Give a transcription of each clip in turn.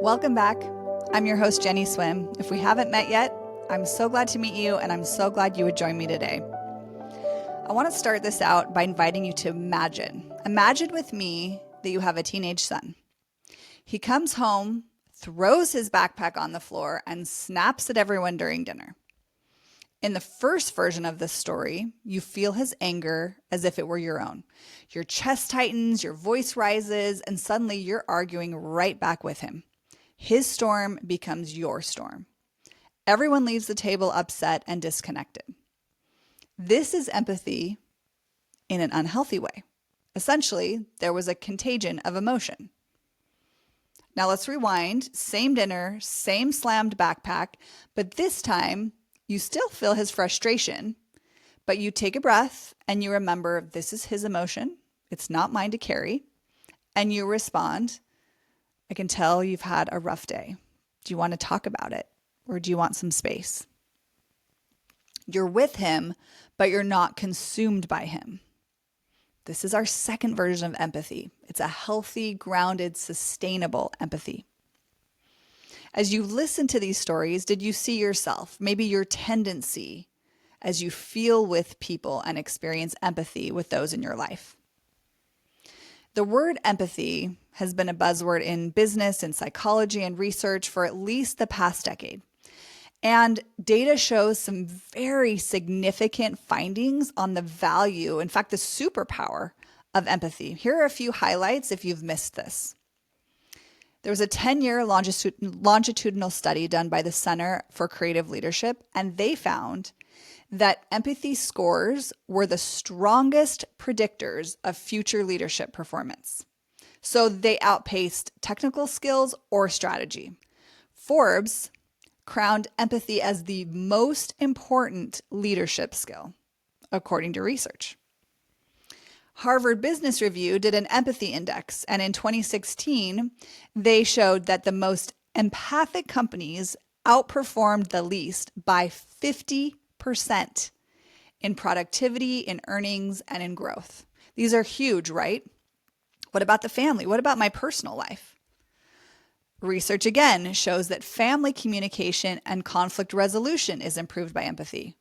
Welcome back. I'm your host, Jenny Swim. If we haven't met yet, I'm so glad to meet you, and I'm so glad you would join me today. I want to start this out by inviting you to imagine. Imagine with me that you have a teenage son. He comes home, throws his backpack on the floor, and snaps at everyone during dinner. In the first version of this story, you feel his anger as if it were your own. Your chest tightens, your voice rises, and suddenly you're arguing right back with him. His storm becomes your storm. Everyone leaves the table upset and disconnected. This is empathy in an unhealthy way. Essentially, there was a contagion of emotion. Now let's rewind. Same dinner, same slammed backpack, but this time you still feel his frustration, but you take a breath and you remember this is his emotion. It's not mine to carry. And you respond, I can tell you've had a rough day. Do you want to talk about it? Or do you want some space? You're with him, but you're not consumed by him. This is our second version of empathy. It's a healthy, grounded, sustainable empathy. As you listen to these stories, did you see yourself, maybe your tendency, as you feel with people and experience empathy with those in your life? The word empathy has been a buzzword in business and psychology and research for at least the past decade. And data shows some very significant findings on the value, in fact, the superpower of empathy. Here are a few highlights if you've missed this. There was a 10-year longitudinal study done by the Center for Creative Leadership, and they found that empathy scores were the strongest predictors of future leadership performance. So they outpaced technical skills or strategy. Forbes crowned empathy as the most important leadership skill, according to research. Harvard Business Review did an empathy index, and in 2016, they showed that the most empathic companies outperformed the least by 50% in productivity, in earnings, and in growth. These are huge, right? What about the family? What about my personal life? Research again shows that family communication and conflict resolution is improved by empathy.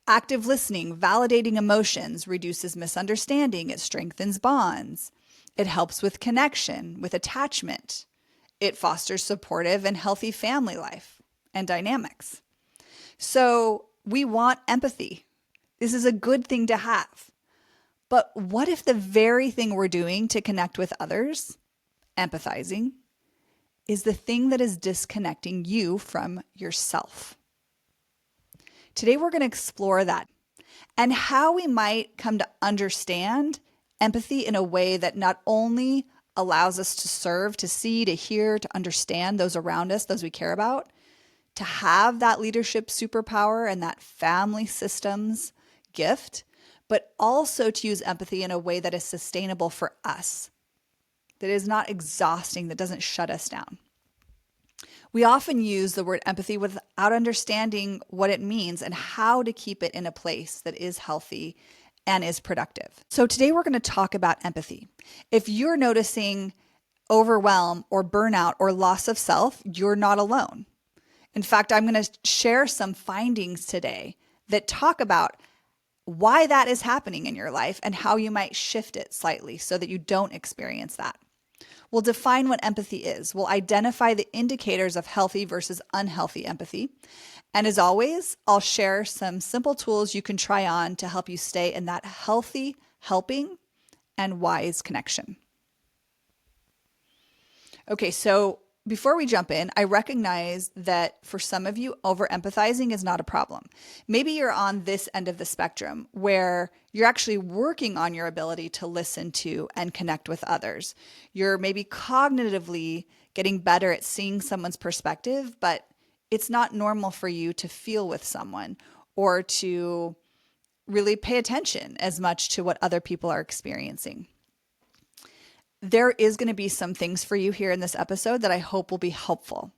Active listening, validating emotions, reduces misunderstanding. It strengthens bonds. It helps with connection, with attachment. It fosters supportive and healthy family life and dynamics. So we want empathy. This is a good thing to have. But what if the very thing we're doing to connect with others, empathizing, is the thing that is disconnecting you from yourself? Today, we're going to explore that and how we might come to understand empathy in a way that not only allows us to serve, to see, to hear, to understand those around us, those we care about, to have that leadership superpower and that family systems gift, but also to use empathy in a way that is sustainable for us, that is not exhausting, that doesn't shut us down. We often use the word empathy without understanding what it means and how to keep it in a place that is healthy and is productive. So today we're going to talk about empathy. If you're noticing overwhelm or burnout or loss of self, you're not alone. In fact, I'm going to share some findings today that talk about why that is happening in your life and how you might shift it slightly so that you don't experience that. We'll define what empathy is. We'll identify the indicators of healthy versus unhealthy empathy. And as always, I'll share some simple tools you can try on to help you stay in that healthy, helping, and wise connection. Okay, so before we jump in, I recognize that for some of you, over-empathizing is not a problem. Maybe you're on this end of the spectrum where you're actually working on your ability to listen to and connect with others. You're maybe cognitively getting better at seeing someone's perspective, but it's not normal for you to feel with someone or to really pay attention as much to what other people are experiencing. There is going to be some things for you here in this episode that I hope will be helpful.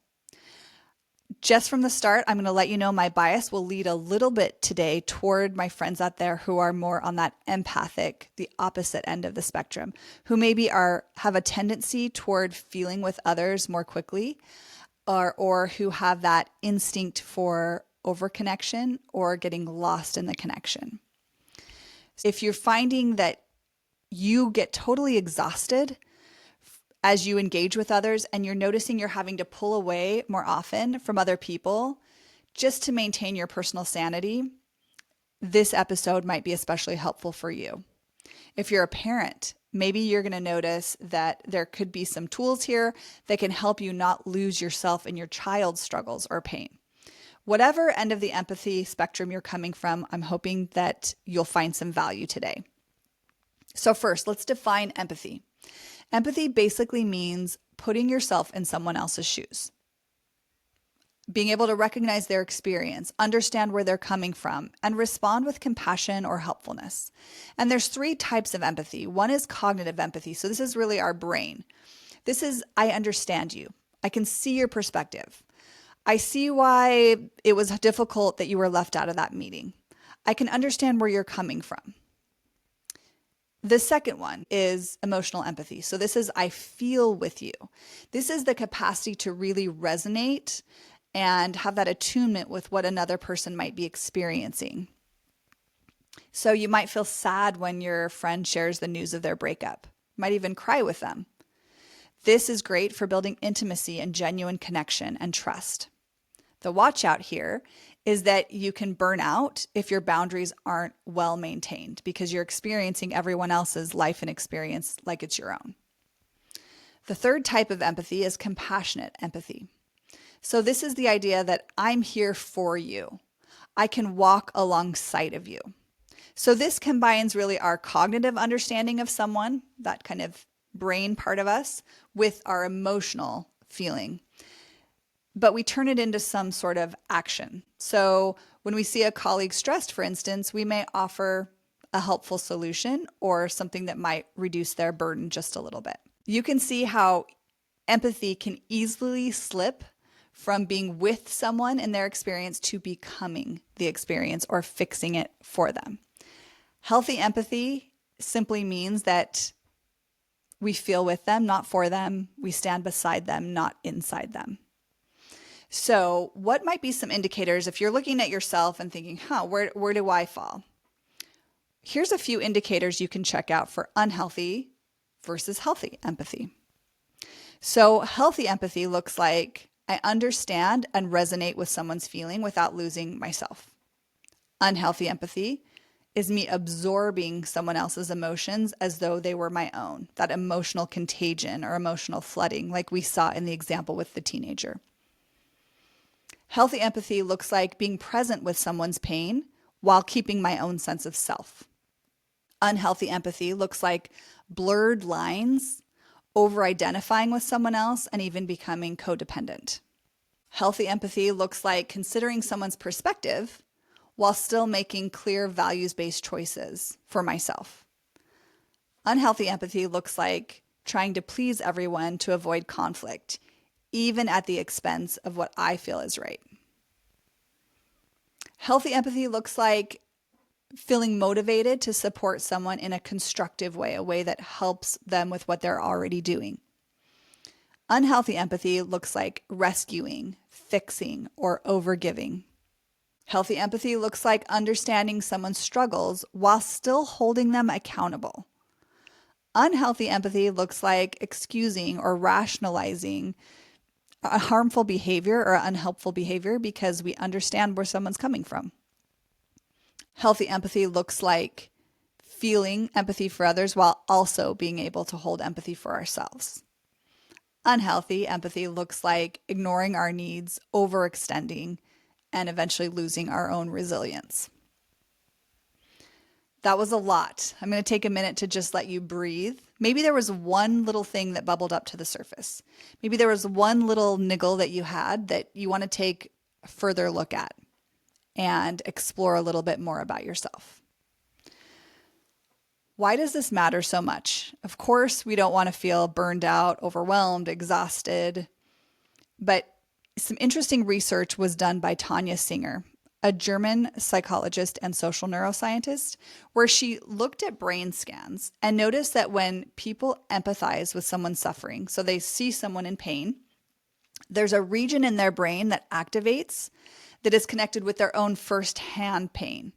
Just from the start, I'm going to let you know my bias will lead a little bit today toward my friends out there who are more on that empathic, the opposite end of the spectrum, who maybe have a tendency toward feeling with others more quickly, or who have that instinct for overconnection or getting lost in the connection. If you're finding that you get totally exhausted as you engage with others and you're noticing you're having to pull away more often from other people just to maintain your personal sanity, this episode might be especially helpful for you. If you're a parent, maybe you're going to notice that there could be some tools here that can help you not lose yourself in your child's struggles or pain. Whatever end of the empathy spectrum you're coming from, I'm hoping that you'll find some value today. So first, let's define empathy. Empathy basically means putting yourself in someone else's shoes. Being able to recognize their experience, understand where they're coming from, and respond with compassion or helpfulness. And there's 3 types of empathy. One is cognitive empathy. So this is really our brain. This is, I understand you. I can see your perspective. I see why it was difficult that you were left out of that meeting. I can understand where you're coming from. The second one is emotional empathy. So this is, I feel with you. This is the capacity to really resonate and have that attunement with what another person might be experiencing. So you might feel sad when your friend shares the news of their breakup. You might even cry with them. This is great for building intimacy and genuine connection and trust. The watch out here is that you can burn out if your boundaries aren't well maintained because you're experiencing everyone else's life and experience like it's your own. The third type of empathy is compassionate empathy. So this is the idea that I'm here for you. I can walk alongside of you. So this combines really our cognitive understanding of someone, that kind of brain part of us, with our emotional feeling. But we turn it into some sort of action. So when we see a colleague stressed, for instance, we may offer a helpful solution or something that might reduce their burden just a little bit. You can see how empathy can easily slip from being with someone in their experience to becoming the experience or fixing it for them. Healthy empathy simply means that we feel with them, not for them. We stand beside them, not inside them. So what might be some indicators if you're looking at yourself and thinking, where do I fall? Here's a few indicators you can check out for unhealthy versus healthy empathy. So healthy empathy looks like I understand and resonate with someone's feeling without losing myself. Unhealthy empathy is me absorbing someone else's emotions as though they were my own, that emotional contagion or emotional flooding like we saw in the example with the teenager. Healthy empathy looks like being present with someone's pain while keeping my own sense of self. Unhealthy empathy looks like blurred lines, over-identifying with someone else, and even becoming codependent. Healthy empathy looks like considering someone's perspective while still making clear values-based choices for myself. Unhealthy empathy looks like trying to please everyone to avoid conflict, even at the expense of what I feel is right. Healthy empathy looks like feeling motivated to support someone in a constructive way, a way that helps them with what they're already doing. Unhealthy empathy looks like rescuing, fixing, or overgiving. Healthy empathy looks like understanding someone's struggles while still holding them accountable. Unhealthy empathy looks like excusing or rationalizing a harmful behavior or unhelpful behavior because we understand where someone's coming from. Healthy empathy looks like feeling empathy for others while also being able to hold empathy for ourselves. Unhealthy empathy looks like ignoring our needs, overextending, and eventually losing our own resilience. That was a lot. I'm going to take a minute to just let you breathe. Maybe there was one little thing that bubbled up to the surface. Maybe there was one little niggle that you had that you want to take a further look at and explore a little bit more about yourself. Why does this matter so much? Of course, we don't want to feel burned out, overwhelmed, exhausted, but Some interesting research was done by Tanya Singer, a German psychologist and social neuroscientist, where she looked at brain scans and noticed that when people empathize with someone suffering, so they see someone in pain, there's a region in their brain that activates that is connected with their own firsthand pain.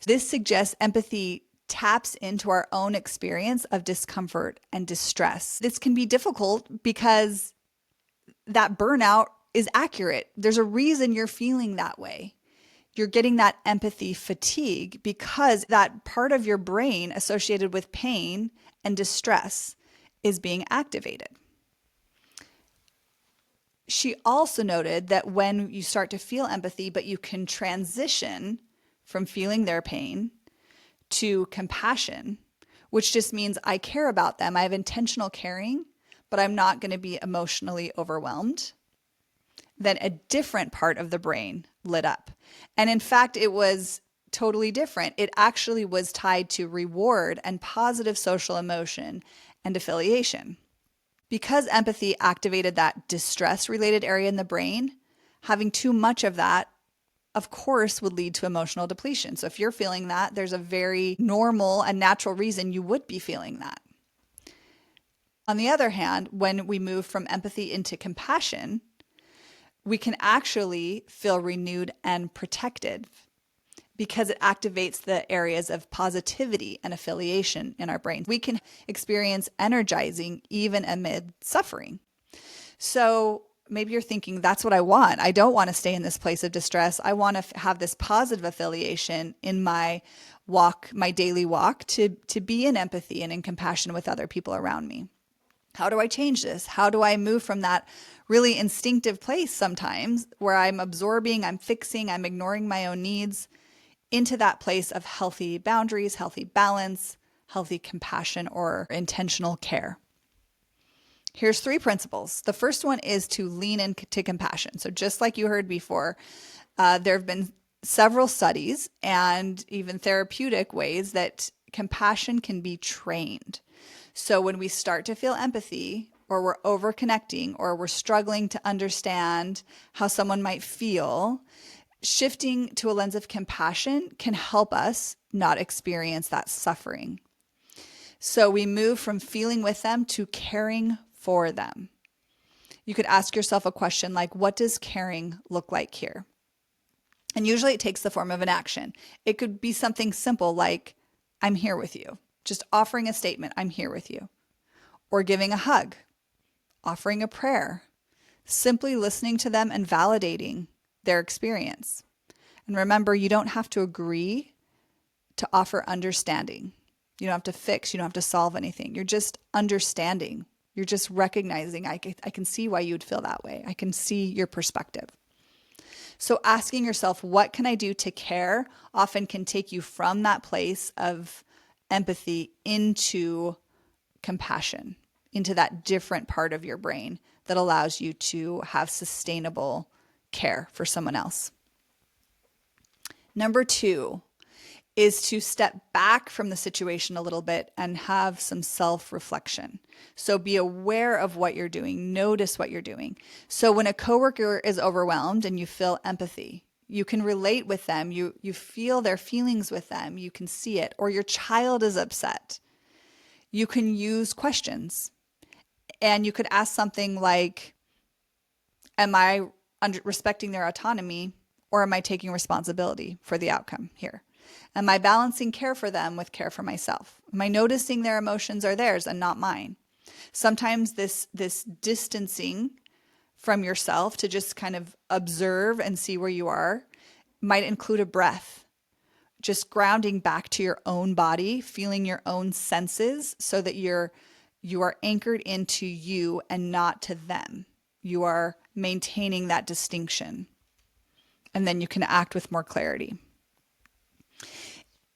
This suggests empathy taps into our own experience of discomfort and distress. This can be difficult because that burnout is accurate. There's a reason you're feeling that way. You're getting that empathy fatigue because that part of your brain associated with pain and distress is being activated. She also noted that when you start to feel empathy, but you can transition from feeling their pain to compassion, which just means I care about them. I have intentional caring, but I'm not going to be emotionally overwhelmed. Then a different part of the brain lit up. And in fact, it was totally different. It actually was tied to reward and positive social emotion and affiliation. Because empathy activated that distress-related area in the brain, having too much of that, of course, would lead to emotional depletion. So if you're feeling that, there's a very normal and natural reason you would be feeling that. On the other hand, when we move from empathy into compassion, we can actually feel renewed and protected because it activates the areas of positivity and affiliation in our brain. We can experience energizing even amid suffering. So maybe you're thinking, that's what I want. I don't want to stay in this place of distress. I want to have this positive affiliation in my walk, my daily walk, to be in empathy and in compassion with other people around me. How do I change this? How do I move from that really instinctive place sometimes where I'm absorbing, I'm fixing, I'm ignoring my own needs into that place of healthy boundaries, healthy balance, healthy compassion, or intentional care? Here's 3 principles. The first one is to lean into compassion. So just like you heard before, there have been several studies and even therapeutic ways that compassion can be trained. So when we start to feel empathy, or we're over-connecting, or we're struggling to understand how someone might feel, shifting to a lens of compassion can help us not experience that suffering. So we move from feeling with them to caring for them. You could ask yourself a question like, what does caring look like here? And usually it takes the form of an action. It could be something simple like, I'm here with you. Just offering a statement, I'm here with you. Or giving a hug, offering a prayer, simply listening to them and validating their experience. And remember, you don't have to agree to offer understanding. You don't have to fix, you don't have to solve anything. You're just understanding. You're just recognizing, I can see why you'd feel that way. I can see your perspective. So asking yourself, what can I do to care, often can take you from that place of empathy into compassion, into that different part of your brain that allows you to have sustainable care for someone else. Number 2 is to step back from the situation a little bit and have some self-reflection. So be aware of what you're doing. Notice what you're doing. So when a coworker is overwhelmed and you feel empathy, you can relate with them. You feel their feelings with them. You can see it. Or your child is upset. You can use questions. And you could ask something like, am I respecting their autonomy, or am I taking responsibility for the outcome here? Am I balancing care for them with care for myself? Am I noticing their emotions are theirs and not mine? Sometimes this distancing from yourself to just kind of observe and see where you are might include a breath, just grounding back to your own body, feeling your own senses so that you are anchored into you and not to them. You are maintaining that distinction. And then you can act with more clarity.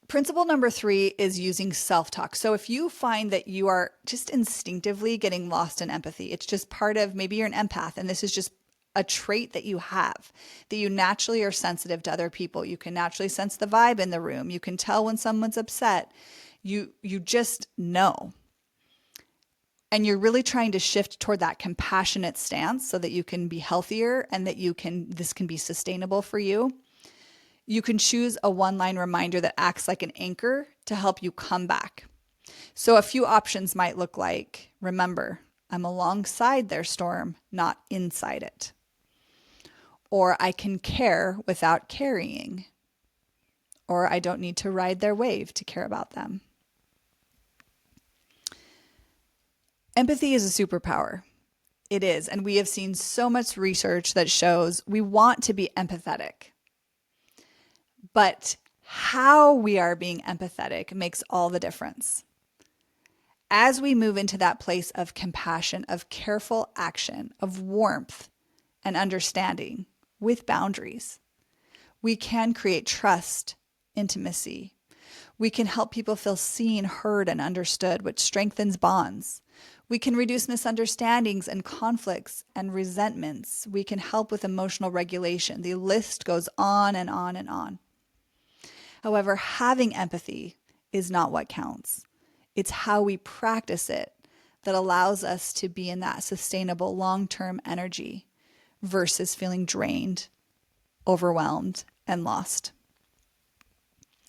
Principle number 3 is using self-talk. So if you find that you are just instinctively getting lost in empathy, it's just part of, maybe you're an empath and this is just a trait that you have, that you naturally are sensitive to other people. You can naturally sense the vibe in the room. You can tell when someone's upset. You just know. and you're really trying to shift toward that compassionate stance so that you can be healthier and that this can be sustainable for you, you can choose a one-line reminder that acts like an anchor to help you come back. So a few options might look like, remember, I'm alongside their storm, not inside it. Or I can care without carrying. Or I don't need to ride their wave to care about them. Empathy is a superpower. It is, and we have seen so much research that shows we want to be empathetic. But how we are being empathetic makes all the difference. As we move into that place of compassion, of careful action, of warmth and understanding with boundaries, we can create trust, intimacy. We can help people feel seen, heard, and understood, which strengthens bonds. We can reduce misunderstandings and conflicts and resentments. We can help with emotional regulation. The list goes on and on and on. However, having empathy is not what counts. It's how we practice it that allows us to be in that sustainable long-term energy versus feeling drained, overwhelmed, and lost.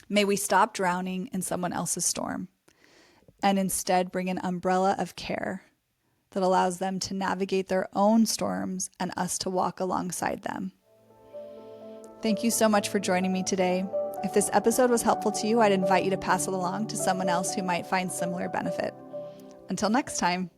May we stop drowning in someone else's storm and instead bring an umbrella of care that allows them to navigate their own storms and us to walk alongside them. Thank you so much for joining me today. If this episode was helpful to you, I'd invite you to pass it along to someone else who might find similar benefit. Until next time.